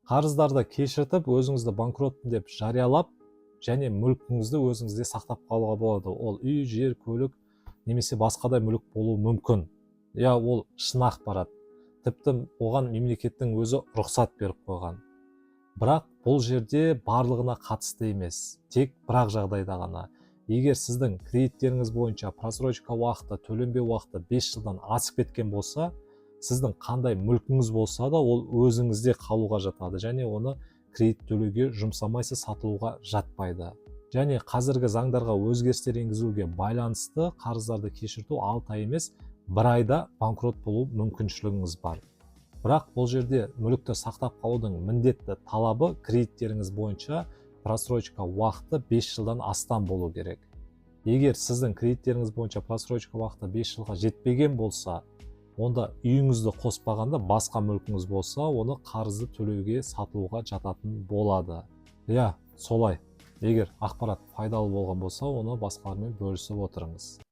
Қарыздарды кешіртіп, өзіңізді банкротпын деп жариялап, және мүлкіңізді өзіңізде сақтап қалуға болады. Ол үй, жер, көлік немесе басқадай мүлік болуы мүмкін. Ол шын ақпарат. Тіпті оған мемлекеттің өзі рұқсат беріп қойған. Бірақ бұл жерде барлығына қатысты емес, тек бірақ жағдайда ғана. Егер сіздің кредиттеріңіз бойынша просрочка уақыты, төленбе уақыты 5 жылдан асып кеткен болса, сіздің қандай мүлкіңіз болса да ол өзіңізде қалуға жатады, және оны кредит төлеуге жұмсамайсыз, сатылуға жатпайды. Және қазіргі заңдарға өзгерістер енгізуге байланысты қарыздарды кешірту 6 ай емес, 1 айда банкрот болу мүмкіншілігіңіз бар. Бірақ бұл жерде мүлікті сақтап қалудың міндетті талабы кредиттеріңіз бойынша просрочка уақыты 5 жылдан астам болу керек. Егер сіздің кредиттеріңіз бойынша просрочка уақыты 5 жылға жетпеген болса, онда үйіңізді қоспағанда басқа мүлкіңіз болса, оны қарызды төлеуге, сатылуға жататын болады. Солай. Егер ақпарат пайдалы болған болса, оны басқалармен бөлісіп отырыңыз.